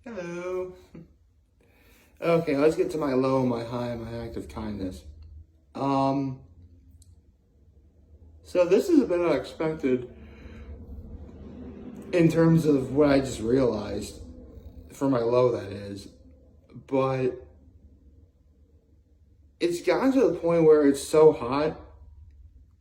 Hello. Okay, let's get to my low, my high, my act of kindness. So this is a bit unexpected in terms of what I just realized for my low, that is. But it's gotten to the point where it's so hot,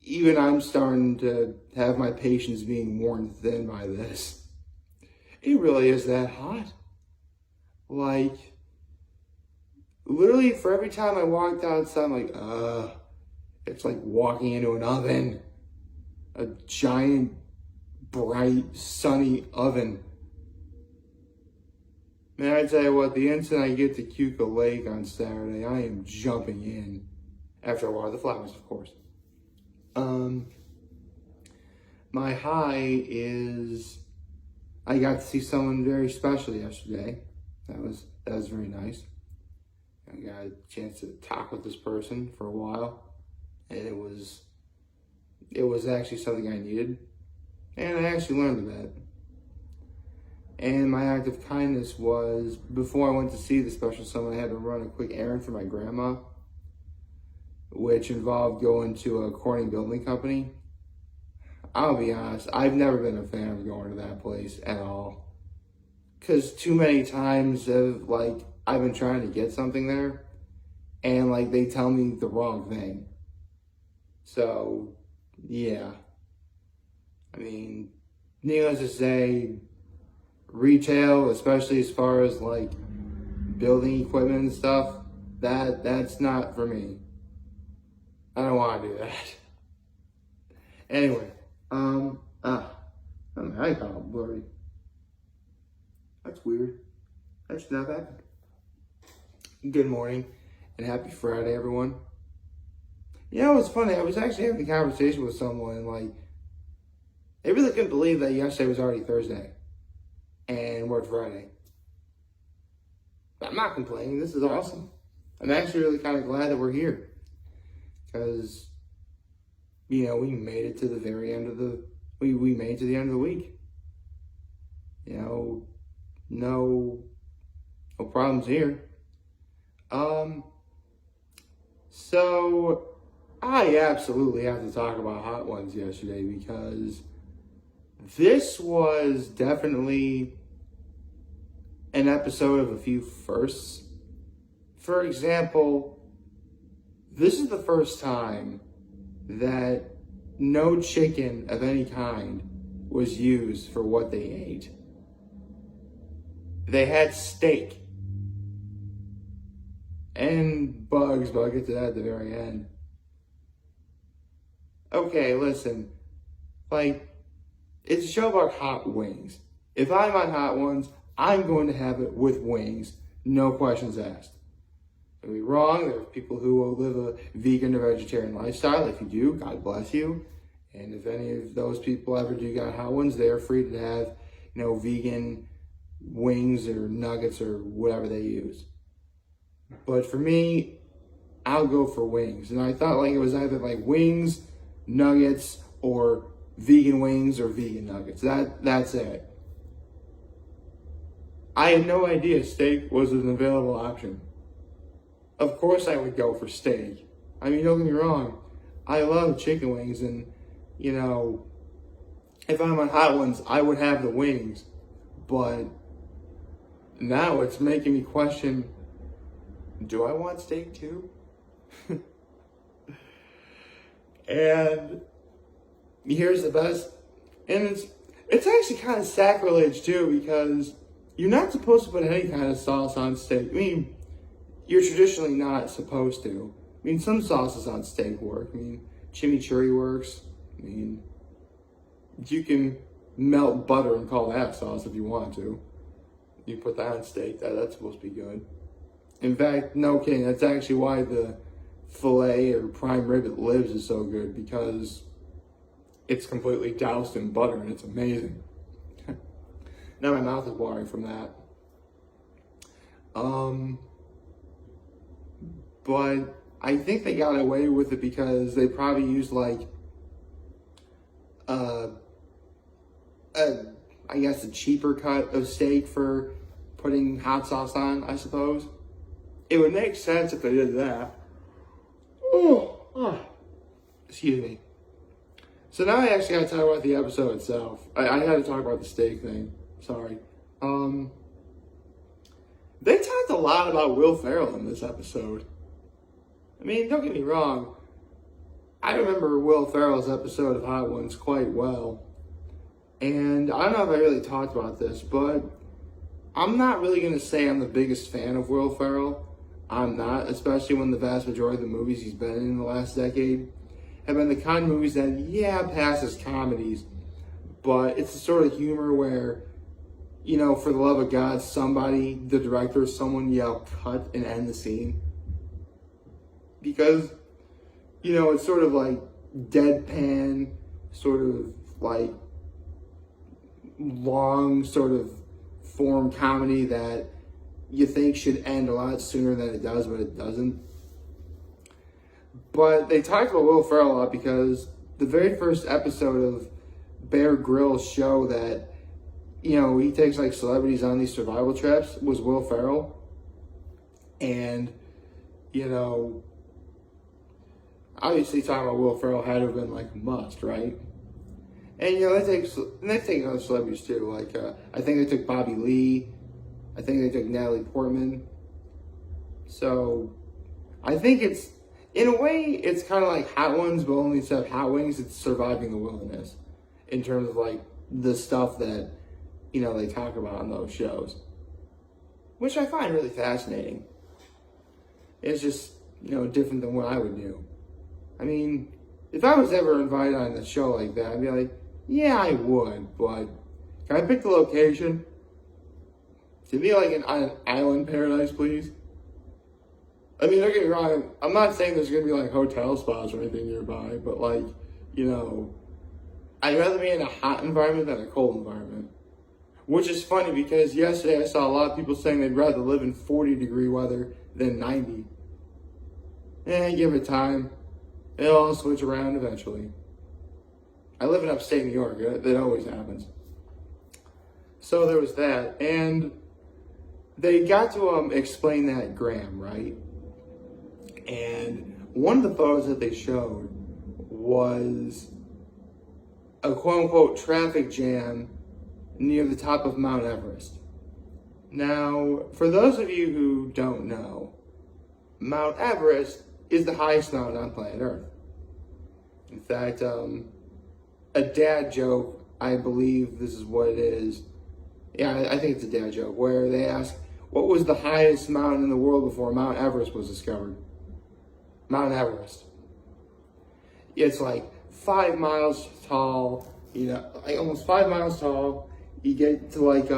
even I'm starting to have my patience being worn thin by this. It really is that hot. Like, literally for every time I walked outside, I'm like, it's like walking into an oven. A giant, bright, sunny oven. Man, I tell you what, the instant I get to Cuca Lake on Saturday, I am jumping in. After I water the flowers, of course. My high is I got to see someone very special yesterday. That was very nice. I got a chance to talk with this person for a while, and it was actually something I needed, and I actually learned a bit. And my act of kindness was, before I went to see the special someone, I had to run a quick errand for my grandma, which involved going to a corning building company. I'll be honest, I've never been a fan of going to that place at all. Because too many times I've been trying to get something there, and they tell me the wrong thing. So, yeah. I mean, needless to say, retail, especially as far as building equipment and stuff, that's not for me. I don't want to do that. Anyway, my icon blurry. That's weird. That should not happen. Good morning and happy Friday, everyone. You know, it's funny. I was actually having a conversation with someone, they really couldn't believe that yesterday was already Thursday and we're Friday. But I'm not complaining. This is awesome. I'm actually really kind of glad that we're here because, we made it to the very end of we made it to the end of the week. No problems here. So I absolutely have to talk about Hot Ones yesterday because this was definitely an episode of a few firsts. For example, this is the first time that no chicken of any kind was used for what they ate. They had steak and bugs, but I'll get to that at the very end. Okay, listen, it's a show about hot wings. If I'm on Hot Ones, I'm going to have it with wings, no questions asked. Don't be wrong, there are people who will live a vegan or vegetarian lifestyle. If you do, God bless you. And if any of those people ever do got Hot Ones, they're free to have, vegan wings or nuggets or whatever they use. But for me, I'll go for wings. And I thought it was either wings, nuggets, or vegan wings or vegan nuggets. That's it. I had no idea steak was an available option. Of course I would go for steak. I mean, don't get me wrong. I love chicken wings and, if I'm on Hot Ones, I would have the wings. But now it's making me question, do I want steak too? And here's the best. And it's actually kind of sacrilege too, because you're not supposed to put any kind of sauce on steak. I mean, you're traditionally not supposed to. I mean, some sauces on steak work. I mean, chimichurri works. I mean, you can melt butter and call that sauce if you want to. You put that on steak, that's supposed to be good. In fact, no kidding, that's actually why the filet or prime rib at Libs is so good, because it's completely doused in butter and it's amazing. Now my mouth is watering from that. But I think they got away with it because they probably used I guess a cheaper cut of steak for putting hot sauce on, I suppose. It would make sense if they did that. Excuse me. So now I actually got to talk about the episode itself. I had to talk about the steak thing. Sorry. They talked a lot about Will Ferrell in this episode. I mean, don't get me wrong. I remember Will Ferrell's episode of Hot Ones quite well. And I don't know if I really talked about this, but I'm not really going to say I'm the biggest fan of Will Ferrell. I'm not, especially when the vast majority of the movies he's been in the last decade have been the kind of movies that, yeah, pass as comedies, but it's the sort of humor where, you know, for the love of God, somebody, the director, someone yell cut and end the scene. Because, you know, it's sort of like deadpan, sort of like long sort of form comedy that you think should end a lot sooner than it does, but it doesn't. But they talked about Will Ferrell a lot because the very first episode of Bear Grylls' show that, you know, he takes like celebrities on these survival trips was Will Ferrell. And, you know, obviously talking about Will Ferrell had to have been like a must, right? And, you know, they take other celebrities too. Like, I think they took Bobby Lee. I think they took Natalie Portman. So, I think it's, in a way, it's kind of like Hot Ones, but only instead of hot wings, it's surviving the wilderness. In terms of, like, the stuff that, you know, they talk about on those shows. Which I find really fascinating. It's just, you know, different than what I would do. I mean, if I was ever invited on a show like that, I'd be like, yeah, I would, but can I pick the location? To be like an island paradise, please. I mean, don't get me wrong, I'm not saying there's going to be like hotel spots or anything nearby, but like, you know, I'd rather be in a hot environment than a cold environment. Which is funny because yesterday I saw a lot of people saying they'd rather live in 40-degree weather than 90. Give it time. It'll all switch around eventually. I live in upstate New York. That always happens. So there was that. And they got to explain that gram, right? And one of the photos that they showed was a quote-unquote traffic jam near the top of Mount Everest. Now, for those of you who don't know, Mount Everest is the highest mountain on planet Earth. In fact, a dad joke, I believe this is what it is. Yeah, I think it's a dad joke, where they ask, what was the highest mountain in the world before Mount Everest was discovered? Mount Everest. It's like 5 miles tall, you know, like almost 5 miles tall. You get to like,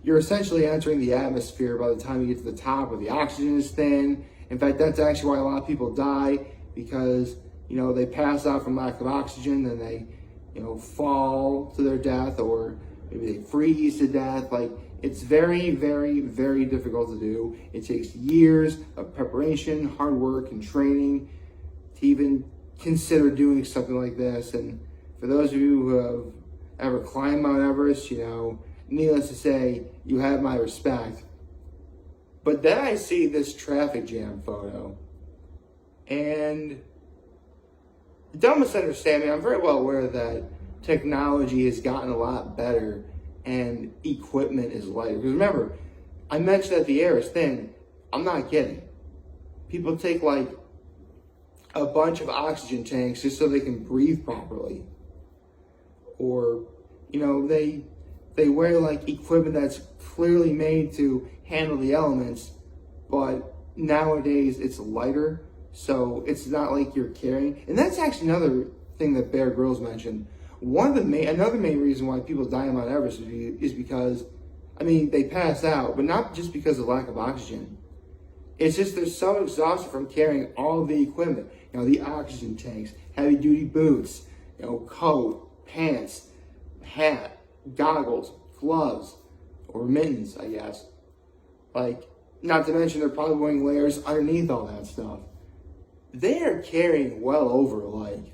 you're essentially entering the atmosphere by the time you get to the top where the oxygen is thin. In fact, that's actually why a lot of people die, because, you know, they pass out from lack of oxygen, then they, you know, fall to their death, or maybe they freeze to death. Like, it's very, very, very difficult to do. It takes years of preparation, hard work, and training to even consider doing something like this. And for those of you who have ever climbed Mount Everest, you know, needless to say, you have my respect. But then I see this traffic jam photo, and don't misunderstand me, I'm very well aware that technology has gotten a lot better and equipment is lighter. Because remember, I mentioned that the air is thin. I'm not kidding. People take like a bunch of oxygen tanks just so they can breathe properly. Or, you know, they wear like equipment that's clearly made to handle the elements, but nowadays it's lighter, so it's not like you're carrying. And that's actually another thing that Bear Grylls mentioned. Another main reason why people die on Mount Everest is because, I mean, they pass out, but not just because of lack of oxygen. It's just they're so exhausted from carrying all of the equipment. You know, the oxygen tanks, heavy duty boots, you know, coat, pants, hat, goggles, gloves, or mittens, I guess. Like, not to mention they're probably wearing layers underneath all that stuff. They are carrying well over, like,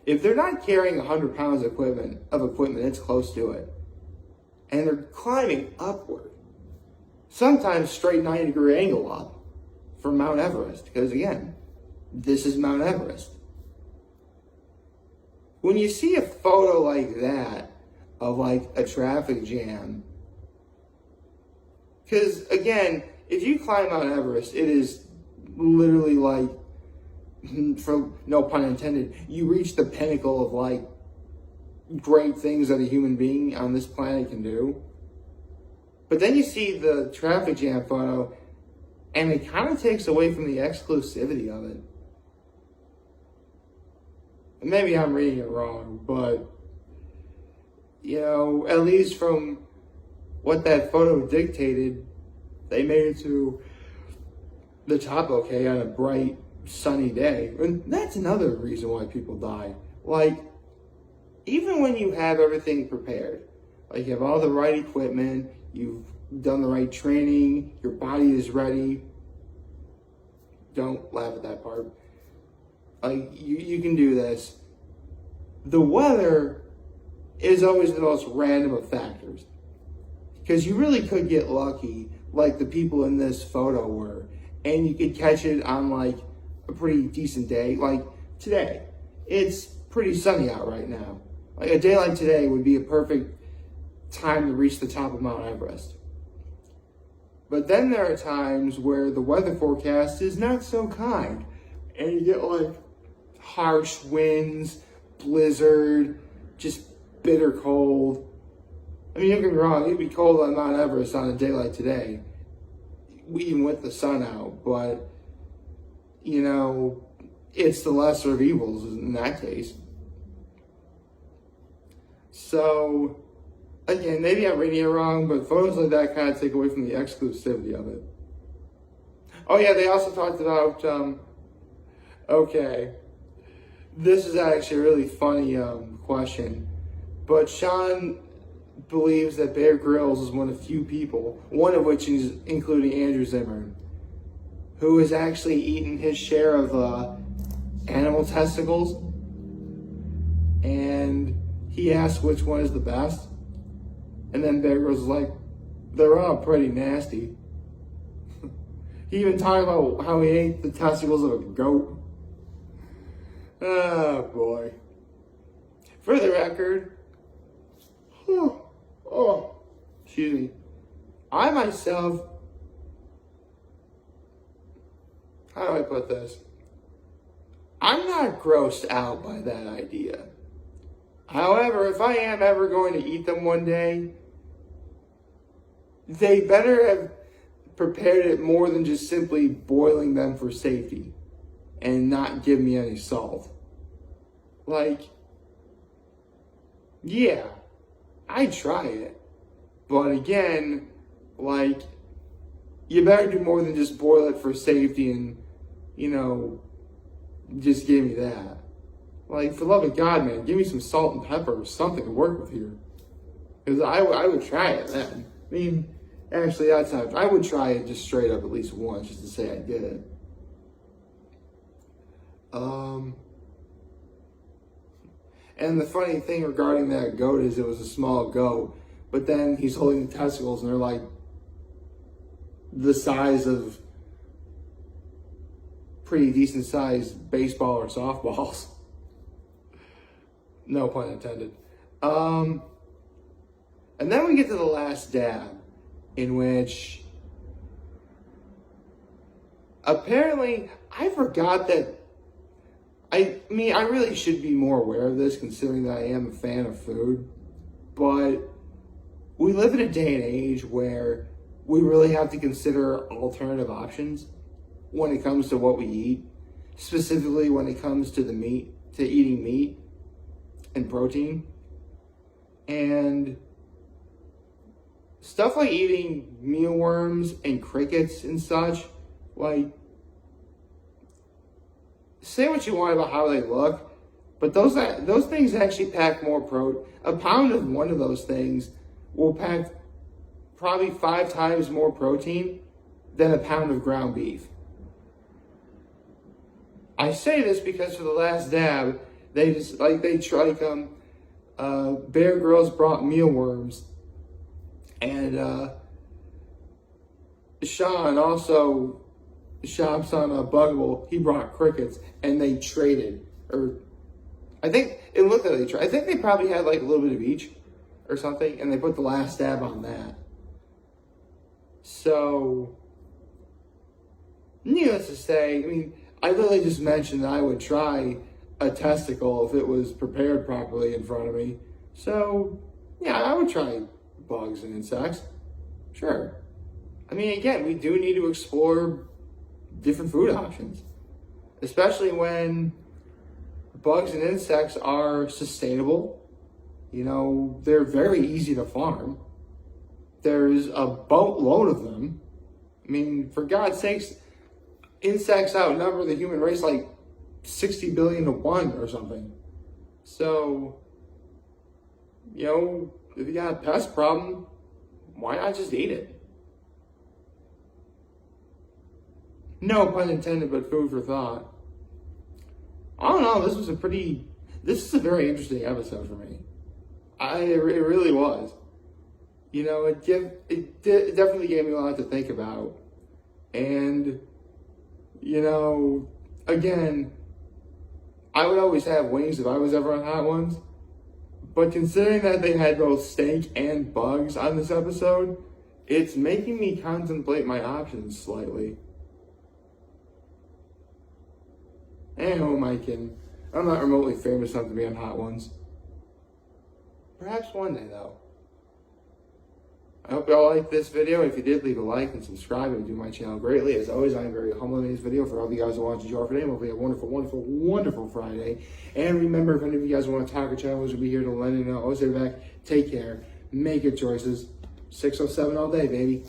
if they're not carrying 100 pounds of equipment, it's close to it. And they're climbing upward. sometimes straight 90-degree angle up from Mount Everest. Because again, this is Mount Everest. When you see a photo like that of like a traffic jam, because again, if you climb Mount Everest, it is literally like, for no pun intended, you reach the pinnacle of like great things that a human being on this planet can do. But then you see the traffic jam photo, and it kind of takes away from the exclusivity of it. And maybe I'm reading it wrong, but, you know, at least from what that photo dictated, they made it to the top okay on a bright, sunny day. And that's another reason why people die. Like, even when you have everything prepared, like you have all the right equipment, you've done the right training, your body is ready. Don't laugh at that part. Like, you can do this. The weather is always the most random of factors. Because you really could get lucky, like the people in this photo were, and you could catch it on like a pretty decent day. Like today, it's pretty sunny out right now. Like a day like today would be a perfect time to reach the top of Mount Everest. But then there are times where the weather forecast is not so kind, and you get like harsh winds, blizzard, just bitter cold. I mean, don't get me wrong, it'd be cold on Mount Everest on a day like today, even with the sun out, but, you know, it's the lesser of evils in that case. So, again, maybe I'm reading it wrong, but photos like that kind of take away from the exclusivity of it. Oh yeah, they also talked about, okay, this is actually a really funny question, but Sean believes that Bear Grylls is one of few people, one of which is including Andrew Zimmern, who has actually eaten his share of animal testicles, and he asked which one is the best, and then Bear Grylls is like, they're all pretty nasty. He even talked about how he ate the testicles of a goat. Oh boy. For the record, excuse me, I myself, how do I put this? I'm not grossed out by that idea. However, if I am ever going to eat them one day, they better have prepared it more than just simply boiling them for safety and not give me any salt. Like, yeah, I'd try it. But again, like, you better do more than just boil it for safety and, you know, just give me that. Like, for the love of God, man, give me some salt and pepper or something to work with here. Because I would try it then. I mean, actually, that's not, I would try it just straight up at least once just to say I did it. And the funny thing regarding that goat is it was a small goat, but then he's holding the testicles and they're like the size of pretty decent sized baseball or softballs. No pun intended. And then we get to the last dab, in which apparently I forgot that I mean, I really should be more aware of this considering that I am a fan of food, but we live in a day and age where we really have to consider alternative options when it comes to what we eat, specifically when it comes to eating meat and protein. And stuff like eating mealworms and crickets and such, like, say what you want about how they look, but those things actually pack more protein. A pound of one of those things will pack probably 5 times more protein than a pound of ground beef. I say this because for the last dab, Bear Grylls brought mealworms, and Sean also shops on a Buggable. He brought crickets, and they traded. Or I think it looked like they traded. I think they probably had like a little bit of each or something, and they put the last stab on that. So, needless to say, I mean, I literally just mentioned that I would try a testicle if it was prepared properly in front of me. So, yeah, I would try bugs and insects. Sure. I mean, again, we do need to explore different food options, especially when bugs and insects are sustainable. You know, they're very easy to farm. There's a boatload of them. I mean, for God's sakes, insects outnumber the human race like 60 billion to 1 or something. So, you know, if you got a pest problem, why not just eat it? No pun intended, but food for thought. I don't know, this is a very interesting episode for me. It really was. You know, it definitely gave me a lot to think about. And, you know, again, I would always have wings if I was ever on Hot Ones. But considering that they had both steak and bugs on this episode, it's making me contemplate my options slightly. And who am I kidding? I'm not remotely famous enough to be on Hot Ones. Perhaps one day, though. I hope y'all liked this video. If you did, leave a like and subscribe. It would do my channel greatly. As always, I am very humble in this video. For all of you guys who watch the show today, hopefully a wonderful, wonderful, wonderful Friday. And remember, if any of you guys want to talk or challenge, we'll be here to let you know. Always say back. Take care. Make good choices. 607 all day, baby.